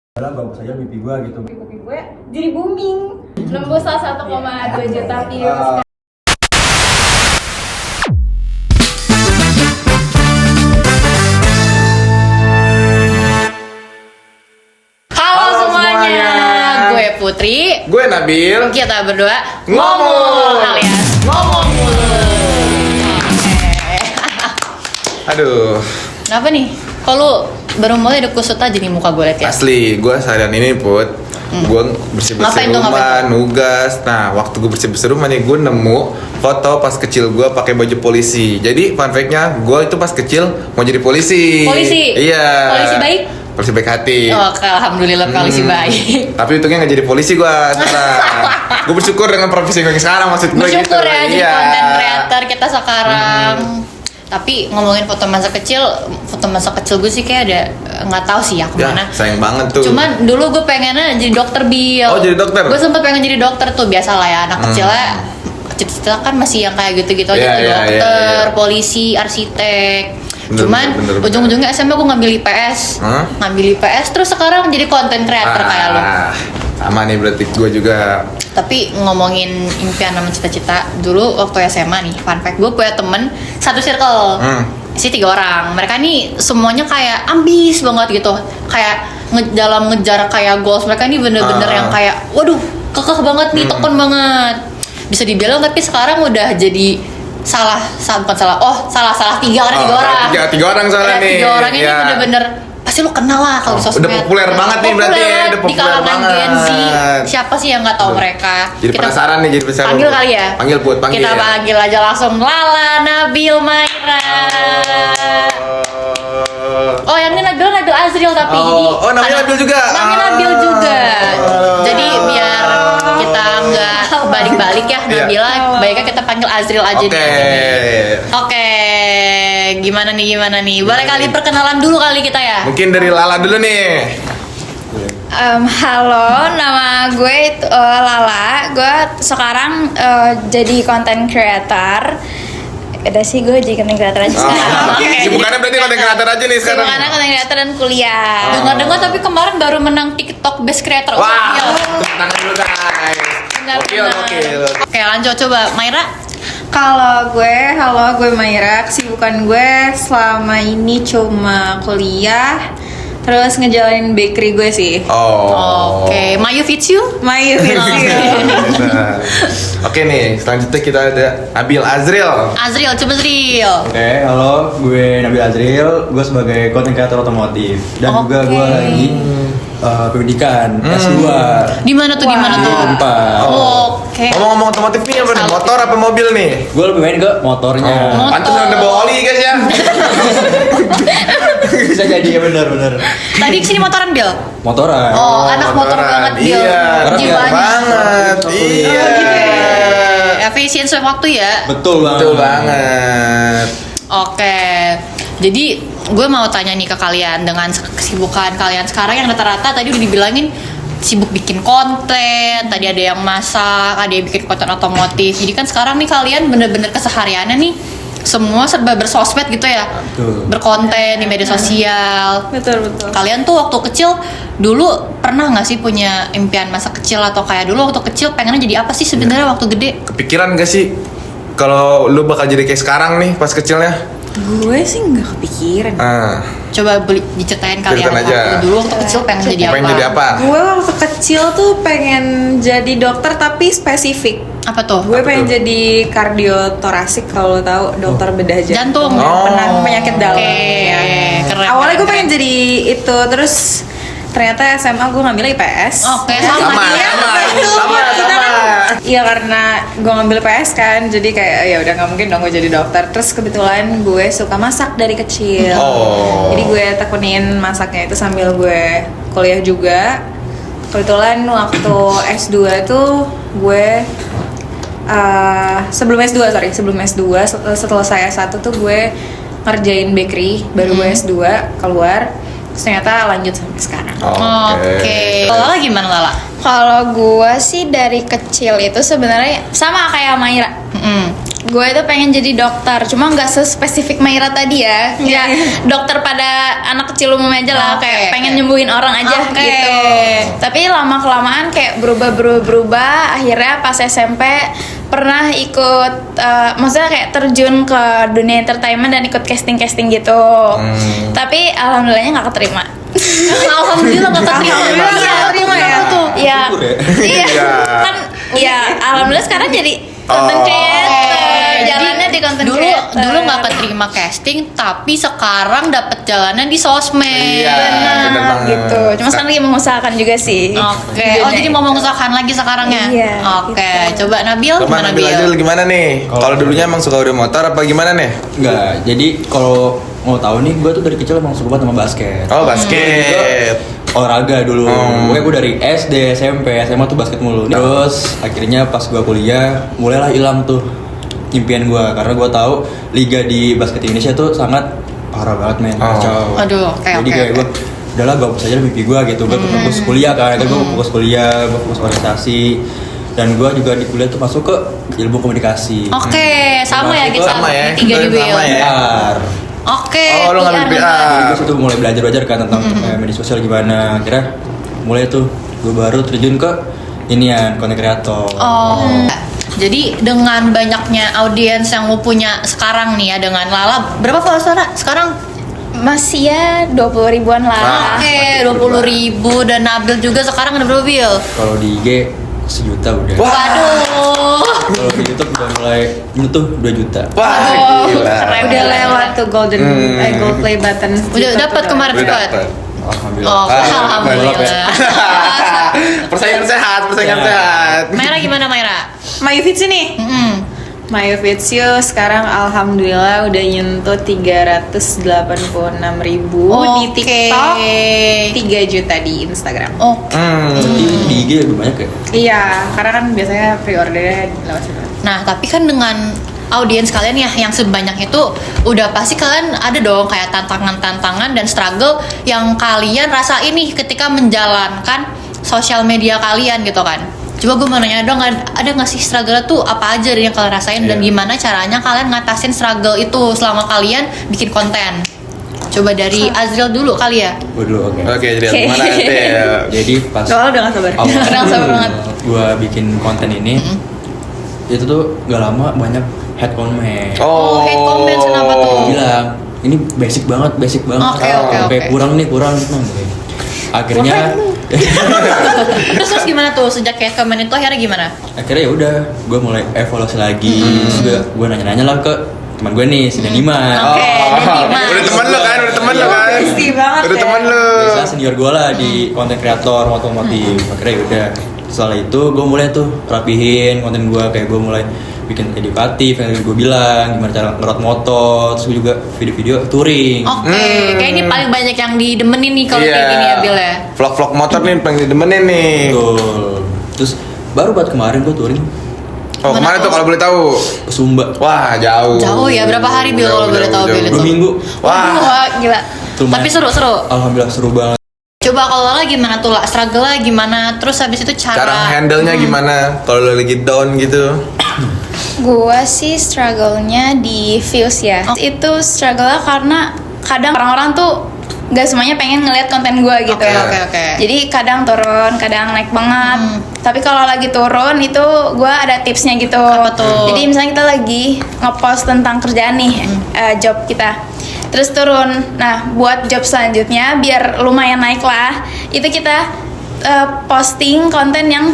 Dalam bagus saja mimpi gue gitu. Mimpi gue jadi booming, nembus 1,2 juta views. Halo semuanya, gue Putri, Gue Nabil. kita berdua Ngomong. alias ngomong mulu. Aduh, Kenapa nih? Kok lu baru mulai udah kusut aja nih muka gue liat ya? asli gue seharian ini Put, gue bersih-bersih Ngapain tuh, rumah, nugas. Nah, waktu gue bersih-bersih rumah nih, gue nemu foto pas kecil gue pakai baju polisi. Jadi fun fact-nya, gue itu pas kecil mau jadi polisi. Polisi? Iya. Polisi baik? Polisi baik hati. Oh, alhamdulillah polisi baik. Tapi untungnya nggak jadi polisi gue sekarang. Gue bersyukur dengan profesi gue sekarang, maksud gue gitu. Bersyukur ya jadi Iya. konten creator kita sekarang. Tapi ngomongin foto masa kecil gue sih kayak ada nggak tahu sih ya Ya, kemana. sayang banget tuh. Cuman dulu gue pengennya jadi dokter Bil. Oh, jadi dokter? Gue sempet pengen jadi dokter tuh, biasa lah ya anak kecilnya. Cita-cita kan masih yang kayak gitu-gitu aja Iya, tuh, iya, dokter, iya. polisi, arsitek. Bener, Cuman bener. ujung-ujungnya SMA gue ngambil IPS. Hah? Ngambil IPS terus sekarang jadi content creator kayak lo. Sama nih berarti gue juga. Tapi ngomongin impian sama cita-cita, dulu waktu SMA nih, fun fact, gue punya temen satu circle, isi 3 orang. Mereka nih semuanya kayak ambis banget gitu, kayak dalam ngejar kayak goals mereka nih bener-bener yang kayak, waduh, kekeh banget nih, tekun banget. Bisa dibilang tapi sekarang udah jadi salah 3 karena 3 orang. Tiga orang soalnya nih. 3 orang ini Iya. bener-bener pasti lu kenal lah kalau di sosmed. Udah populer banget nih berarti ya, udah di populer kalangan banget. Gen Z. Siapa sih yang nggak tahu mereka? Jadi penasaran nih, jadi penasaran. Panggil kali ya? Panggil Put, panggil. Kita panggil aja langsung Lala, Nabil, Maira. Oh, yang ini Nabil Azril tapi jadi Oh, namanya Nabil juga. Namanya Nabil juga. Jadi biar kita nggak balik-balik ya Iya. Nabila, baiknya kita panggil Azril aja Oke. nih. Oke, gimana nih? Boleh kali perkenalan dulu kali kita ya? Mungkin dari Lala dulu nih. Halo, nama gue Lala. Gue sekarang jadi content creator. Udah sih, gue jadi content creator aja sekarang. Oke. Sibukannya berarti konten kreator aja nih sekarang. Karena content creator dan kuliah. Dengar-dengar tapi kemarin baru menang TikTok Best Creator Wah, Award. tepuk tangan dulu guys. Gokil. Oke, lanjut coba Maira. Halo, gue Maira. Kesibukan gue selama ini cuma kuliah, terus ngejalanin bakery gue sih. Oh. Oke, Mayu fits you? Mayu. Nah. Oke nih, selanjutnya kita ada Nabil Azril. Azril, coba Azril. Oke, halo, gue Nabil Azril, gue sebagai content creator otomotif dan juga gue lagi pendidikan S2 Di mana tuh? di Unpad. Oke. Ngomong-ngomong otomotif nih, apa nih? Salut. Motor apa mobil nih? Gue lebih main ke motornya. Motor. Pantes udah bawa oli guys ya. Bisa jadi ya, bener. Tadi kesini motoran Bil? Motoran. Oh, anak motor motoran. banget Bil. Iya, Jiwanya. banget. Iya. Efisiensi waktu ya. Betul banget. Betul banget. Oke, jadi gue mau tanya nih ke kalian dengan kesibukan kalian sekarang yang rata-rata tadi udah dibilangin sibuk bikin konten, tadi ada yang masak, ada yang bikin konten otomotif. Jadi kan sekarang nih kalian bener-bener kesehariannya nih semua serba bersosmed gitu ya, Betul. berkonten di media sosial. Betul. Kalian tuh waktu kecil dulu pernah nggak sih punya impian masa kecil atau kayak dulu waktu kecil pengennya jadi apa sih sebenarnya waktu gede? Kepikiran gak sih kalau lu bakal jadi kayak sekarang nih pas kecilnya? Gue sih nggak kepikiran. Coba diceritain kalian Ceritain aja. dulu waktu kecil pengen jadi apa? Pengen jadi apa? Gue waktu kecil tuh pengen jadi dokter tapi spesifik. Apa tuh? Gue pengen tuh? jadi kardiotorasik, kalau lo tahu, dokter bedah Jantung. penang penyakit dalam. Oke, Ya. keren, Awalnya gue keren. pengen jadi itu, terus ternyata SMA gue ngambil IPS. Oke, Ya, sama. iya, betul. Kita kan- Iya, karena gue ngambil IPS kan, jadi kayak ya udah nggak mungkin dong gue jadi dokter. Terus kebetulan gue suka masak dari kecil. Oh. Jadi gue tekunin masaknya itu sambil gue kuliah juga. Kebetulan waktu S2 tuh gue sebelum S2 setelah saya S1 tuh gue ngerjain bakery, baru gue S2 keluar, terus ternyata lanjut sampai sekarang. Oke. Lala gimana Lala? Kalau gue sih dari kecil itu sebenarnya sama kayak Maira. Gue tuh pengen jadi dokter, cuma nggak sespesifik Maira tadi ya. Ya dokter pada anak kecil umum aja lah, kayak pengen nyembuhin orang aja gitu. Tapi lama kelamaan kayak berubah. Akhirnya pas SMP pernah ikut, maksudnya kayak terjun ke dunia entertainment dan ikut casting gitu. Tapi alhamdulillahnya nggak keterima. Alhamdulillah nggak keterima. Keterima ya. Iya. Iya. Kan ya alhamdulillah sekarang jadi content creator. Jalannya di content creator. Dulu nggak keterima casting, tapi sekarang dapet jalannya di sosmed. Iya, bener Benar banget. gitu. Cuma sekarang lagi mengusahakan juga sih. Oke. Oh, jadi mau mengusahakan lagi sekarang ya? Iya, Oke. gitu. Coba Nabil, Coba gimana Nabil Nabil? aja gimana nih? Kalau dulunya emang suka udah motor apa gimana nih? Enggak, jadi kalau mau tahu nih, gue tuh dari kecil emang suka banget sama basket. Oh, basket. Olahraga dulu. Pokoknya gue dari SD, SMP, SMA tuh basket mulu. Terus akhirnya pas gue kuliah, mulailah hilang tuh impian gue, karena gue tahu liga di basket Indonesia tuh sangat parah banget men, kacau. Aduh, oke, Jadi oke, kayak oke. gue udahlah gabus aja mimpi gue gitu. Gue fokus kuliah kan, gue fokus kuliah, gue fokus orientasi. Dan gue juga di kuliah tuh masuk ke ilmu komunikasi. Oke, sama ya kita. Sama ya. Tiga di Will. Sama ya. PR. Oke. Oh, lo ngambil PR. PR. Jadi gue situ mulai belajar kan tentang media sosial gimana. Akhirnya mulai tuh gue baru terjun ke inian konten kreator. Oh. Jadi dengan banyaknya audiens yang lo punya sekarang nih ya dengan Lala, berapa followersnya sekarang? Masih ya 20 ribuan lah. Oke, 20.000 dan Nabil juga sekarang ada berapa Bil? Kalau di IG 1 juta udah. Wah. Waduh. Kalau di YouTube udah mulai nyentuh 2 juta. Wah, gila. Udah lewat tuh gold play button. Udah dapat kemarin Udah dapat. dapet. Alhamdulillah. Oh, Alhamdulillah. alhamdulillah. Persaingan sehat. Ya. sehat. Maira gimana Maira? My Fits ini. My Fits You sekarang alhamdulillah udah nyentuh 386.000 di Oke. TikTok, 3 juta di Instagram. Oke. Berarti di IG lebih banyak ya? Iya, karena kan biasanya pre-ordernya lewat situ. Nah, tapi kan dengan audiens kalian ya yang sebanyak itu, udah pasti kalian ada dong kayak tantangan-tantangan dan struggle yang kalian rasain nih ketika menjalankan sosial media kalian gitu kan. Coba gue mau nanya dong, ada nggak sih struggle tuh apa aja yang kalian rasain dan Iya. gimana caranya kalian ngatasin struggle itu selama kalian bikin konten? Coba dari Azril dulu kali ya. Gue dulu oke. Oke, jadi gimana Del? Jadi pas Soalnya udah gak sabar. Udah gak sabar banget. Gue bikin konten ini, itu tuh gak lama banyak hate comment. Oh, hate comment kenapa tuh? Bilang ini basic banget. Oke, oke, Kayak oke. kurang. Akhirnya Terus gimana tuh sejak kayak komen itu akhirnya gimana? akhirnya ya udah gue mulai evaluasi lagi. Terus gue nanya-nanya lah ke teman gue nih, si Denima. Oke, Denima. Udah temen lo kan? Bestie banget Udah ya. temen lo. Biasa senior gue lah di konten kreator otomotif. Akhirnya ya udah setelah itu gue mulai tuh rapihin konten gue, kayak gue mulai bikin edukatif yang tadi gue bilang gimana cara ngerot motor, terus gue juga video-video touring. Oke, kayak ini paling banyak yang didemenin nih kalau kayak gini ya Bil ya. Vlog-vlog motor nih paling didemenin nih. Betul. Terus baru buat kemarin gue touring Oh, Mana kemana tuh? tuh kalau boleh tahu? ke Sumba Wah, jauh. Jauh ya, berapa hari Bil kalau boleh tahu Bil itu? 2 minggu. Wah. Wah, gila. Lumayan. Tapi seru-seru. Alhamdulillah seru banget. Coba kalau Lala gimana tuh lah, struggle-nya gimana? Terus habis itu Cara handle-nya gimana? Kalau lo lagi down gitu. Gua sih struggle-nya di views ya. Itu struggle-nya karena kadang orang-orang tuh gak semuanya pengen ngeliat konten gua gitu. Oke. Jadi kadang turun, kadang naik banget. Tapi kalau lagi turun itu gua ada tipsnya gitu. Apa tuh? Jadi misalnya kita lagi ngepost tentang kerjaan nih, job kita. Terus turun. Nah, buat job selanjutnya biar lumayan naik lah, itu kita posting konten yang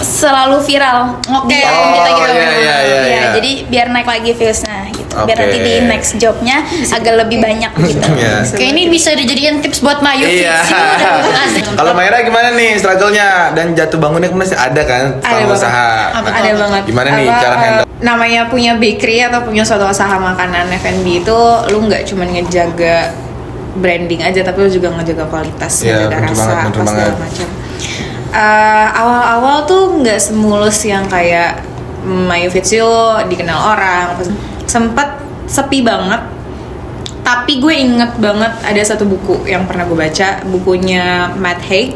selalu viral Oke. di akun kita gitu. Iya. Jadi biar naik lagi viewsnya gitu. Biar Oke. nanti di next jobnya agak lebih banyak gitu. Iya. Kayak ini bisa dijadiin tips buat Mayu. Iya. Kalau Maira gimana nih struggle-nya dan jatuh bangunnya masih ada kan? Ada Selama banget. usaha. Apa tuh? Ada banget. Gimana nih cara handle? Namanya punya bakery atau punya suatu usaha makanan F&B itu lu nggak cuma ngejaga branding aja, tapi lu juga ngejaga kualitas, Iya, ngejaga bener rasa, banget, bener apa segala banget. macam. Awal-awal tuh nggak semulus yang kayak My Fits You dikenal orang, sempet sepi banget. Tapi gue inget banget ada satu buku yang pernah gue baca, bukunya Matt Haig,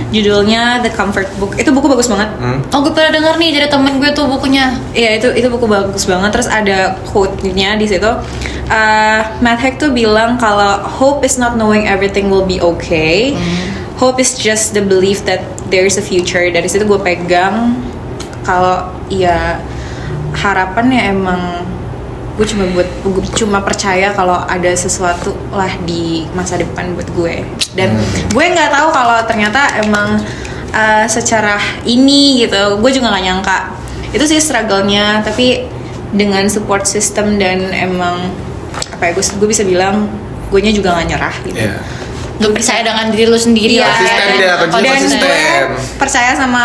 Judulnya The Comfort Book. Itu buku bagus banget. Oh, gue pernah denger nih dari temen gue tuh bukunya. Iya, itu buku bagus banget. Terus ada quote-nya di situ. Matt Haig tuh bilang kalau hope is not knowing everything will be okay. Hope is just the belief that there is a future. Dari situ gue pegang kalau ya harapan ya emang gue cuma percaya kalau ada sesuatu lah di masa depan buat gue. Dan gue nggak tahu kalau ternyata emang secara ini gitu. Gue juga nggak nyangka. Itu sih struggle-nya, tapi dengan support system dan emang apa ya, gue bisa bilang gue nya juga nggak nyerah gitu. Iya. Lu percaya dengan diri lu sendiri ya. Konsisten dia, Dan konsisten. gue percaya sama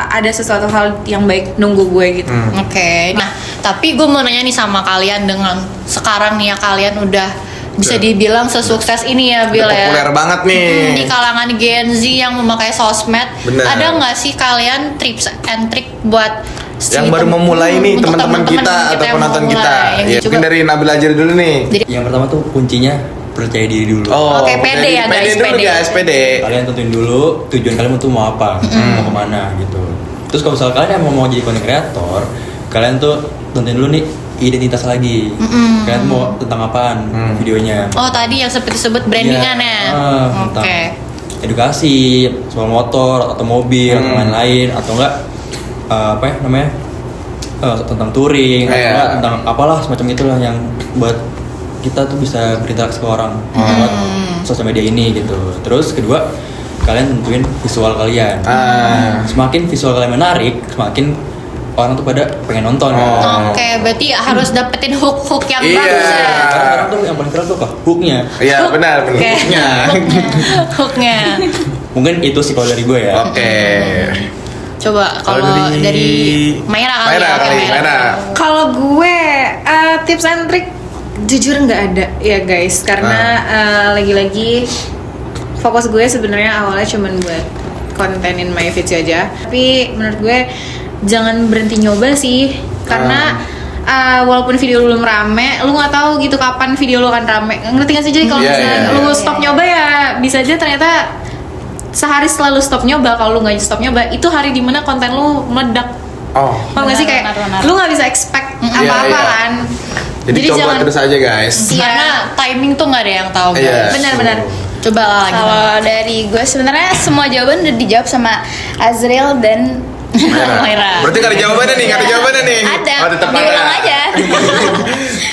ada sesuatu hal yang baik nunggu gue gitu. Oke. Nah, tapi gue mau nanya nih sama kalian, dengan sekarang nih ya kalian udah bisa dibilang sesukses ini ya, Bil Udah ya. populer banget nih. Di kalangan Gen Z yang memakai sosmed, Bener. ada nggak sih kalian tips and trick buat Yang baru memulai nih untuk teman-teman kita yang atau yang penonton mau kita. mulai? Yang Ya, coba- mungkin dari Nabil aja dulu nih. Yang pertama tuh kuncinya percaya diri dulu. Oke, pede ya, guys, Pede dulu pede. guys, pede. Kalian tentuin dulu tujuan kalian tuh mau apa, mau kemana gitu. Terus kalau misalnya kalian emang mau jadi content creator, kalian tuh tentuin dulu nih identitas lagi. Kalian mau tentang apaan videonya? Oh, tadi yang seperti disebut brandingan Iya. ya. Tentang Oke. edukasi soal motor atau mobil atau lain-lain, atau enggak apa ya namanya, tentang touring atau Iya. enggak tentang apalah semacam itulah yang buat kita tuh bisa berinteraksi ke orang lewat sosial media ini gitu. Terus kedua, kalian tentuin visual kalian. Semakin visual kalian menarik, semakin orang tuh pada pengen nonton. Oke, berarti harus dapetin hook-hook yang Iya. bagus ya. Sekarang tuh yang paling viral tuh apa? Hooknya. Iya, benar, benar. Oke. Hooknya. Hooknya. Mungkin itu sih kalau dari gue ya. Oke. Coba kalau dari Maira kali ya. Oke, Maira. Kalau gue tips and trick jujur nggak ada ya guys, karena lagi-lagi fokus gue sebenarnya awalnya cuman buat kontenin my video aja. Tapi menurut gue jangan berhenti nyoba sih, karena walaupun video lu belum rame, lu nggak tahu gitu kapan video lu akan rame. Ngerti gak sih? Jadi kalau Iya, misalnya iya, lu iya. stop nyoba ya bisa aja ternyata sehari setelah lu stop nyoba, kalau lu nggak stop nyoba itu hari dimana konten lu meledak. Oh. Paham gak sih, kayak Benar. lu nggak bisa expect Iya, apa-apa iya. kan. Jadi coba terus aja guys. Iya. Karena timing tuh nggak ada yang tahu Iya. guys. Benar-benar. Coba lagi. Kalau dari gue sebenarnya semua jawaban udah dijawab sama Azriel dan Maira. Berarti gak ada jawabannya nih, gak ada jawabannya nih. ada, Oh, tetap diulang ada. aja.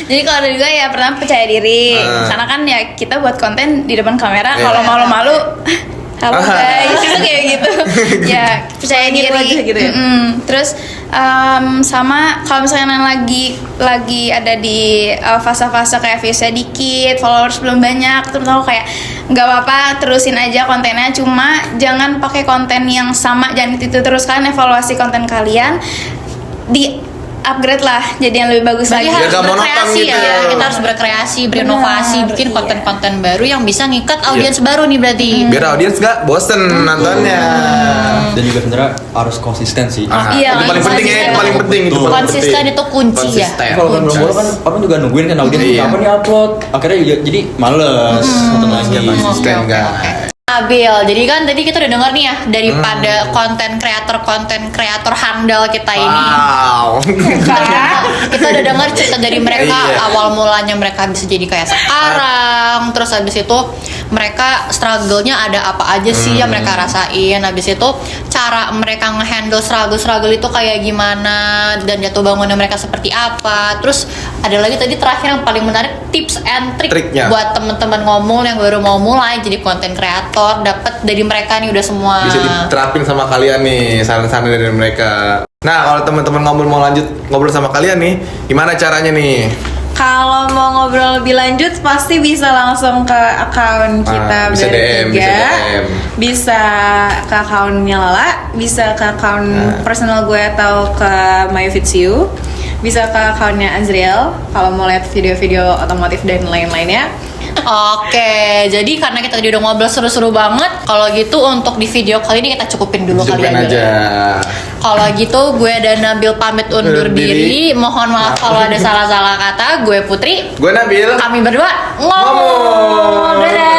Jadi kalau dari gue ya pertama percaya diri, karena kan ya kita buat konten di depan kamera, Iya. kalau malu-malu halo guys, itu kayak gitu. Ya percaya Gitu diri. aja gitu ya? Terus sama kalau misalnya lagi ada di fase-fase kayak viewsnya dikit, followers belum banyak, terus tahu kayak nggak apa-apa, terusin aja kontennya, cuma jangan pakai konten yang sama, jangan itu terus. Kalian evaluasi konten kalian, di upgrade lah jadi yang lebih bagus Berarti lagi. harus Gak monoton berkreasi gitu. ya. Kita harus berkreasi, berinovasi, bikin iya. konten-konten baru yang bisa ngikat audiens baru nih berarti. Biar audiens gak bosen nontonnya. Dan juga sebenarnya harus konsisten sih. Iya, Itu paling penting ya, itu konsisten. paling penting. Itu paling Konsisten penting. itu kunci ya. Konsisten. Kalau kan belum kan orang juga nungguin kan audiens Iya. kapan nih upload. Akhirnya jadi males nonton lagi. Konsisten Oke, guys. Abil, jadi kan tadi kita udah dengar nih ya daripada konten kreator handal kita ini. Wow. Kita udah dengar cerita dari mereka Iya. awal mulanya mereka bisa jadi kayak sekarang, terus habis itu mereka struggle-nya ada apa aja sih yang mereka rasain, habis itu cara mereka ngehandle struggle itu kayak gimana dan jatuh bangunnya mereka seperti apa. Terus ada lagi tadi terakhir yang paling menarik, tips and trick Triknya. buat teman-teman ngomong yang baru mau mulai jadi konten kreator, dapat dari mereka nih udah semua. Bisa diterapin sama kalian nih saran-saran dari mereka. Nah, kalau teman-teman mau lanjut ngobrol sama kalian nih, gimana caranya nih? Kalau mau ngobrol lebih lanjut pasti bisa langsung ke akun kita bisa DM, bertiga. bisa DM. Bisa ke akunnya Lala, bisa ke akun personal gue atau ke My Fits You. Bisa ke akunnya Azriel kalau mau lihat video-video otomotif dan lain-lainnya. Oke, jadi karena kita tadi udah ngobrol seru-seru banget, kalau gitu untuk di video kali ini kita cukupin dulu kali Cukupin aja. Kalau gitu gue dan Nabil pamit undur diri. Mohon maaf kalau ada salah-salah kata. Gue Putri. Gue Nabil. Kami berdua Ngomong. ngomong. Dadah.